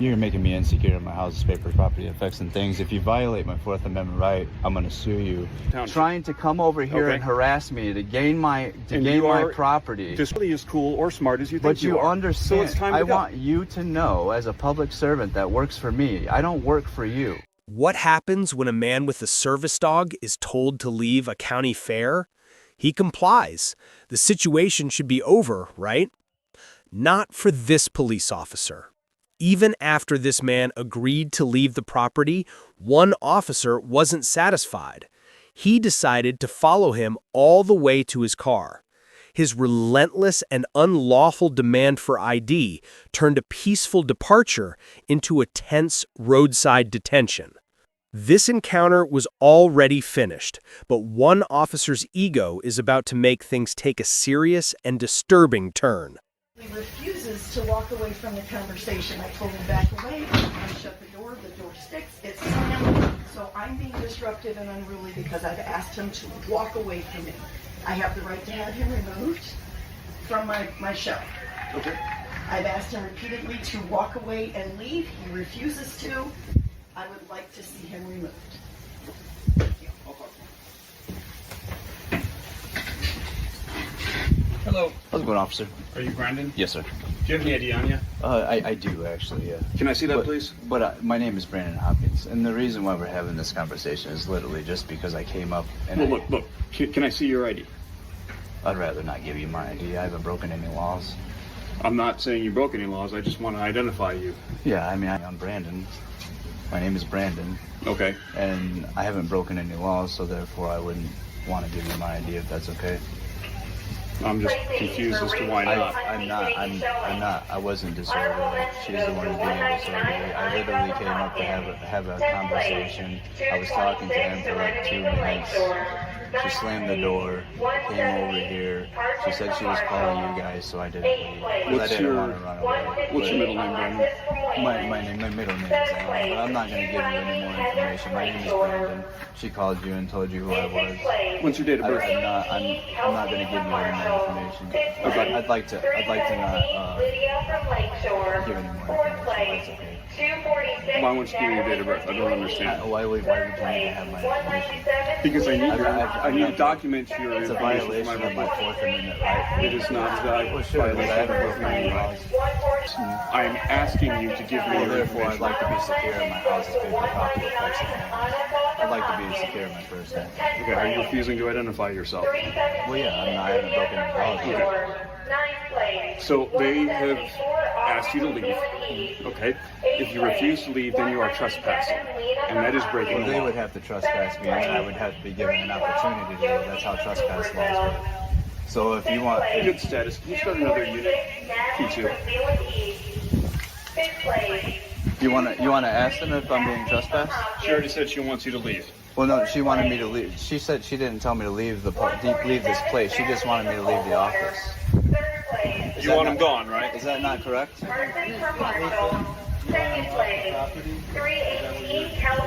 You're making me insecure in my house's paper property effects and things. If you violate my Fourth Amendment right, I'm going to sue you. Trying to come over here and harass me to gain my property. Just really as cool or smart as you think But you are. understand, So it's time to go. want you to know, as a public servant that works for me, I don't work for you. What happens when a man with a service dog is told to leave a county fair? He complies. The situation should be over, right? Not for this police officer. Even after this man agreed to leave the property, one officer wasn't satisfied. He decided to follow him all the way to his car. His relentless and unlawful demand for ID turned a peaceful departure into a tense roadside detention. This encounter was already finished, but one officer's ego is about to make things take a serious and disturbing turn. He refuses to walk away from the conversation. I told him back away. I shut the door sticks, it's slammed. So I'm being disruptive and unruly because I've asked him to walk away from me. I have the right to have him removed from my show. Okay. I've asked him repeatedly to walk away and leave. He refuses to. I would like to see him removed. Thank you. Hello. How's it going, officer? Are you Brandon? Yes, sir. Do you have any ID on you? I do, actually, yeah. Can I see that, please? But my name is Brandon Hopkins, and the reason why we're having this conversation is literally just because I came up and Well, look. Can I see your ID? I'd rather not give you my ID. I haven't broken any laws. I'm not saying you broke any laws. I just want to identify you. Yeah, I mean, I'm Brandon. My name is Brandon. Okay. And I haven't broken any laws, so therefore I wouldn't want to give you my ID if that's okay. I'm just confused as to why not. I'm not. I wasn't disorderly. She's the one who's being disorderly. I literally came up to have a conversation. I was talking to him for like 2 minutes. She slammed the door, came over here. She said she was calling you guys, so I didn't leave. I didn't want to run away. What's your middle name, Brandon? My middle name is Alan, but I'm not going to give you any more information. My name is Brandon. She called you and told you who I was. What's your date of birth? I'm not going to give you any more information. Okay. I'd like to not give any more information. That's okay. Why won't you give me your date of birth? I don't understand. Why would you need to have my information? Because I need to document your It's a information violation for of my my Fourth Amendment right. It is not a Well, sure, but I haven't broken any laws. I am asking you to give me Well, your therefore, I'd information. like to be secure in my house's paper copy of text. I'd like to be secure in my person. Okay, are you refusing to identify yourself? Well, yeah, I haven't broken any laws. Okay. So they have asked you to leave. Okay. If you refuse to leave, then you are trespassing, and that is breaking Well, the they law. would have to trespass me, and I would have to be given an opportunity to leave. That's how trespass laws work. So if you want... Good status. Can you start another unit? P2. You want to ask them if I'm being trespassed? She already said she wants you to leave. Well, no, she wanted me to leave. She said she didn't tell me to leave leave this place. She just wanted me to leave the office. You want him gone, right? Is that not correct?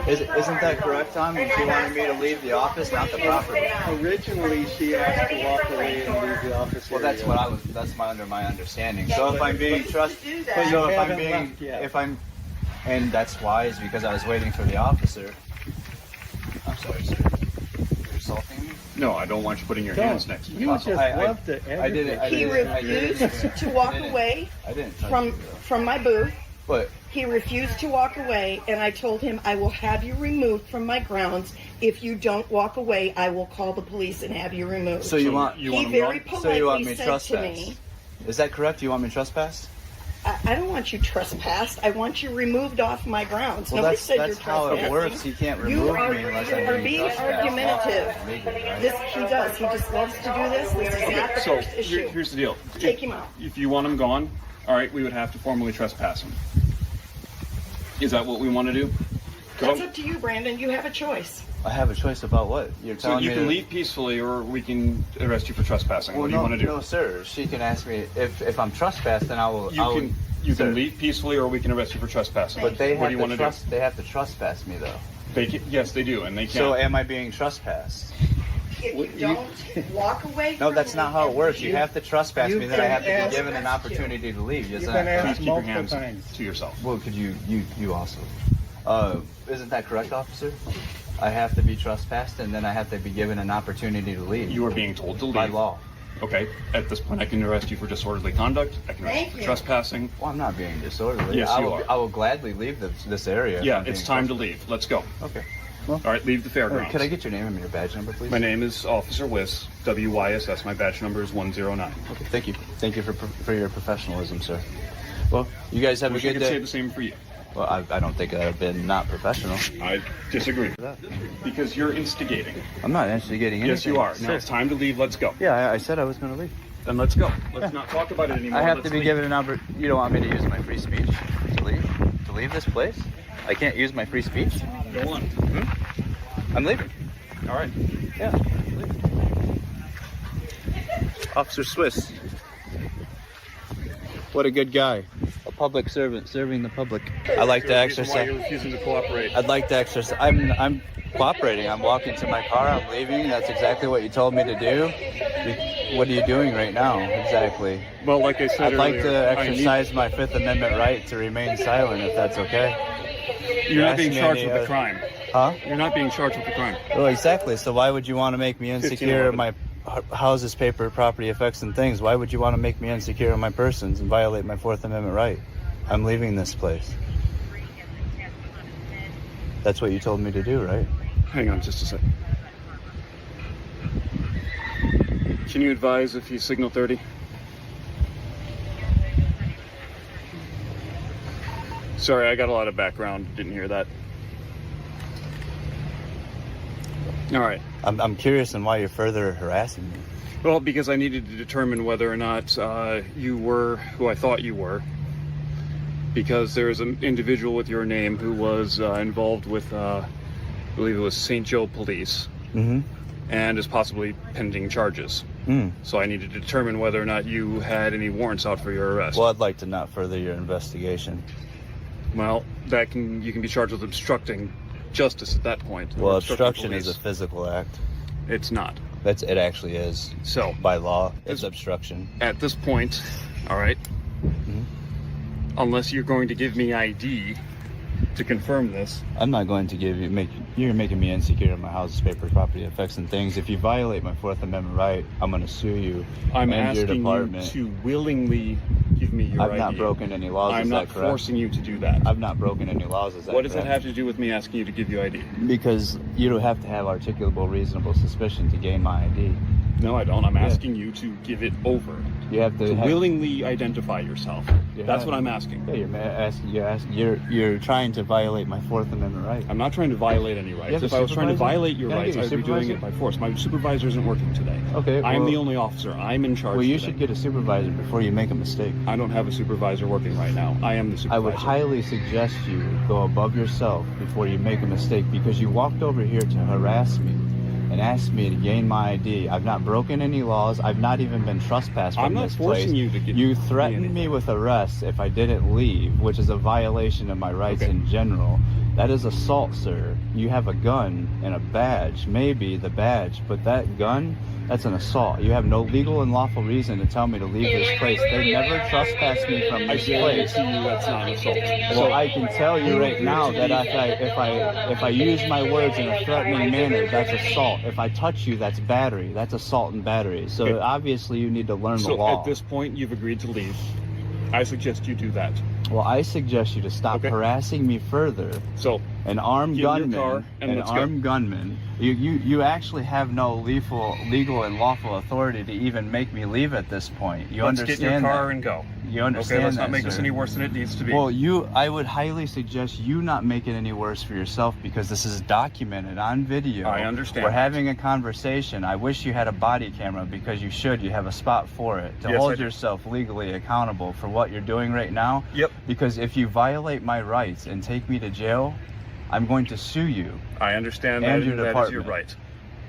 Isn't that correct, Tom? She wanted me to leave the office, not the property. Originally, she asked to walk away and leave the office. Well, that's area. that's under my understanding. So if I'm being trusted, But so you haven't left yet. and that's why is because I was waiting for the officer. I'm sorry, sir. You're assaulting me? No, I don't want you putting your hands next to me. You just love to I didn't. He refused to walk away I didn't touch you, from my booth. but He refused to walk away, and I told him, I will have you removed from my grounds. If you don't walk away, I will call the police and have you removed. so you want you He want him very gone? so you want politely me said to trespass? me, Is that correct? You want me trespassed? I don't want you trespassed. I want you removed off my grounds. Well, Nobody that's said you're how it trespassing. works. He can't You remove are, me unless you are I'm being trespassed. argumentative. Legally, right? He does. He just loves to do this. This is not the So first issue. here's the deal. Take him out. If you want him gone, all right, we would have to formally trespass him. Is that what we want to do? That's up to you, Brandon. You have a choice. I have a choice about what you're So telling you me. can leave peacefully, or we can arrest you for trespassing. Well, What do you want to do? No, sir. She can ask me if I'm trespassed, then I will. You sir. can leave peacefully, or we can arrest you for trespassing. But they what have do you to want to trust. do? They have to trespass me though. Yes, they do, and they can't. So am I being trespassed? if you don't walk away No, from that's me not how it and works. You leave- have to trespass me, You then I have to can be given an ask- opportunity to leave. You Isn't can that Please ask keep your multiple hands times. to yourself. Well, could you also? Isn't that correct, officer? I have to be trespassed, and then I have to be given an opportunity to leave. You are being told to leave. By law. Okay. At this point, I can arrest you for disorderly conduct. I can arrest Thank you for you. trespassing. Well, I'm not being disorderly. Yes, you are. I will gladly leave this area. if Yeah, I'm it's being time to trespassed. leave. Let's go. Okay. All right, leave the fairgrounds. Could I get your name and your badge number, please? My name is Officer Wiss, WYSS. My badge number is 109. Okay, thank you. Thank you for your professionalism, sir. Well, you guys have Wish a I good could say day. the same for you. Well, I don't think I've been not professional. I disagree. Because you're instigating. I'm not instigating anything. Yes, you are. Now Sir. it's time to leave. Let's go. Yeah, I said I was going to leave. Then let's go. Let's not talk about it anymore. I have Let's to be leave. given an opportunity. You don't want me to use my free speech to leave? To leave this place? I can't use my free speech? Go on. I'm leaving. All right. Yeah. Officer Swiss. What a good guy. A public servant serving the public. I like to Why you're exercise. refusing to cooperate. I'd like to exercise. I'm cooperating. I'm walking to my car. I'm leaving. That's exactly what you told me to do. What are you doing right now? Exactly. Well, like I said I'd like to earlier, exercise my Fifth Amendment right to remain silent, if that's okay. You're not being Ask me charged any with a other- crime. Huh? You're not being charged with a crime. Well, exactly. So why would you want to make me insecure of my 1511. houses, paper, property, effects, and things? Why would you want to make me insecure of my persons and violate my Fourth Amendment right? I'm leaving this place. That's what you told me to do, right? Hang on just a second. Can you advise if he's signal 30? Sorry, I got a lot of background. Didn't hear that. All right. I'm curious on why you're further harassing me. Well, because I needed to determine whether or not you were who I thought you were. Because there's an individual with your name who was involved with, I believe it was St. Joe Police, Mm-hmm. and is possibly pending charges. Mm. So I needed to determine whether or not you had any warrants out for your arrest. Well, I'd like to not further your investigation. Well, you can be charged with obstructing justice at that point. or Well, obstructing obstruction is a police. physical act. It's not. It actually is. So By law, it's It's- obstruction. at this point, all right, Mhm. unless you're going to give me ID to confirm this, I'm not going to you're making me insecure of my houses, paper, property, effects, and things. If you violate my Fourth Amendment right, I'm going to sue you I'm and your asking department. you to willingly give me your ID. I've not broken any laws, I'm is not that correct? forcing you to do that. I've not broken any laws, is that What does that correct? have to do with me asking you to give you ID? Because you don't have to have articulable reasonable suspicion to gain my ID. No, I don't. I'm asking you to give it over. You have to To have, willingly identify yourself. Yeah. That's what I'm asking. Yeah, you're trying to violate my Fourth Amendment right. I'm not trying to violate any You rights. have a If I was trying to supervisor? violate your Can I rights, get I your would be doing it supervisor? by force. My supervisor isn't working today. Okay, I am well- the only officer. I'm in charge Well, you today. should get a supervisor before you make a mistake. I don't have a supervisor working right now. I am the supervisor. I would highly suggest you go above yourself before you make a mistake, because you walked over here to harass me and asked me to gain my ID. I've not broken any laws. I've not even been trespassed from I'm not this forcing place. you to get You me threatened anything. me with arrest if I didn't leave, which is a violation of my rights Okay. in general. That is assault, sir. You have a gun and a badge, maybe the badge, but that gun, that's an assault. You have no legal and lawful reason to tell me to leave this place. They never trespassed me from I this guarantee place. you that's not assault. Well, I can tell you right now that if I use my words in a threatening manner, that's assault. If I touch you, that's battery. That's assault and battery. So Okay. obviously you need to learn the So law. at this point, you've agreed to leave. I suggest you do that. Well, I suggest you to stop Okay. harassing me further. So An armed Get in your car gunman, and an let's go. armed gunman. You actually have no legal and lawful authority to even make me leave at this point. You let's understand get in your car that? and go. You understand Okay, let's that, not make this sir? any worse than it needs to be. Well, I would highly suggest you not make it any worse for yourself, because this is documented on video. I understand We're that. having a conversation. I wish you had a body camera, because you should. You have a spot for it to Yes, I hold do. yourself legally accountable for what you're doing right now. Yep. Because if you violate my rights and take me to jail, I'm going to sue you. I understand And that, your and that is your department. right.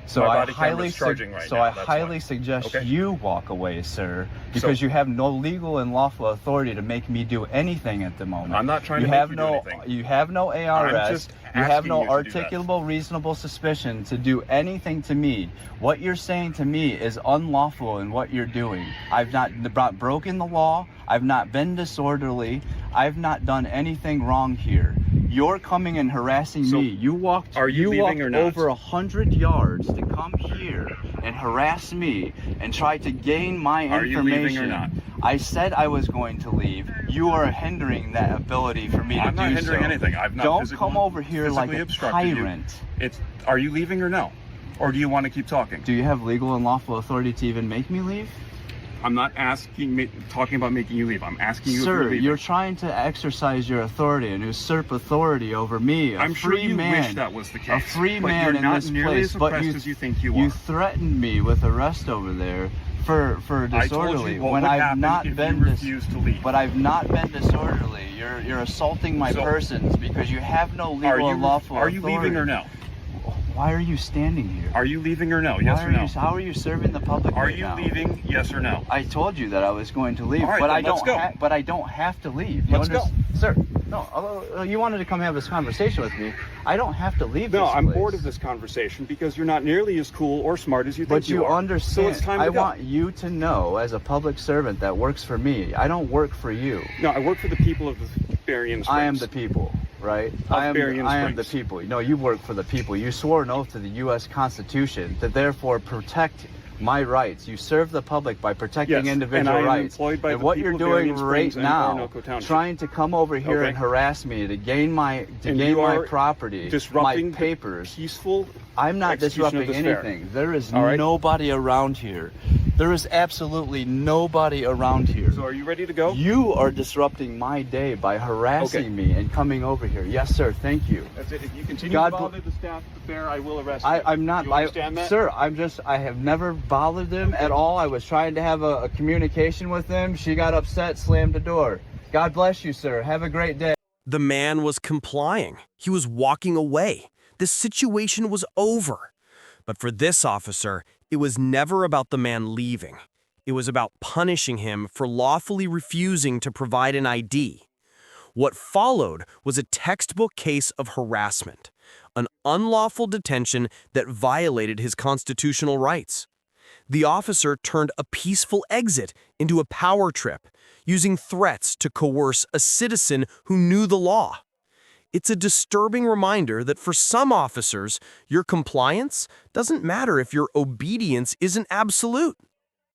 So My I body camera's highly charging right so now, I that's highly why. suggest Okay. you walk away, sir, because you have no legal and lawful authority to make me do anything at the moment. I'm not trying you to make have you no do anything. You have no ARS, just You have asking no you to do that. articulable, reasonable suspicion to do anything to me. What you're saying to me is unlawful in what you're doing. I've not broken the law. I've not been disorderly. I've not done anything wrong here. You're coming and harassing So, me. You walked. are you leaving walked or not? over 100 yards to come here and harass me and try to gain my Are you information. leaving or not? I said I was going to leave. You are hindering that ability for me to do so. I'm not hindering anything. I've not Don't come over here like physically a obstructed you. tyrant. Are you leaving or no? Or do you want to keep talking? Do you have legal and lawful authority to even make me leave? I'm not talking about making you leave. I'm asking you if you're Sir, leaving. you're trying to exercise your authority and usurp authority over me, a I'm free sure you man, wish that was the a case. free but man you're in not this nearly place. as But oppressed as you think you you are. threatened me with arrest over there for I told disorderly you what when would I've happen not if been you refused to leave. But I've not been disorderly. You're assaulting my So- persons because you have no legal and lawful Are you authority. leaving or no? Why are you standing here? Are you leaving or no? Yes Why or are no? you, how are you serving the public Are right you now? leaving? Yes or no? I told you that I was going to leave, All right, but then I don't. let's go. But I don't have to leave. You Let's go. Sir. No, you wanted to come have this conversation with me. I don't have to leave. No, this I'm place. bored of this conversation because you're not nearly as cool or smart as you think But you are. understand. So it's time to I go. want you to know, as a public servant that works for me, I don't work for you. No, I work for the people of the Berrien Springs. I am the people, right? I am the Springs. people. No, you work for the people. You swore an oath to the U.S. Constitution to therefore protect my rights. You serve the public by protecting Yes, individual and I am rights. employed by and the what people you're of doing Berrien right Springs and now, Orinoco Township. trying to come over here Okay. and harass me to gain my And you are property, disrupting my papers. peaceful I'm not execution of disrupting this fair. anything. There is All right. nobody around here. There is absolutely nobody around here. So are you ready to go? You are disrupting my day by harassing Okay. me and coming over here. Yes, sir. Thank you. That's it. If you continue God to bl- bother the staff at the fair, I will arrest you. I'm not. You understand that? Sir, I have never bothered them at all. I was trying to have a communication with them. She got upset, slammed the door. God bless you, sir. Have a great day. The man was complying. He was walking away. The situation was over. But for this officer, it was never about the man leaving. It was about punishing him for lawfully refusing to provide an ID. What followed was a textbook case of harassment, an unlawful detention that violated his constitutional rights. The officer turned a peaceful exit into a power trip, using threats to coerce a citizen who knew the law. It's a disturbing reminder that for some officers, your compliance doesn't matter if your obedience isn't absolute.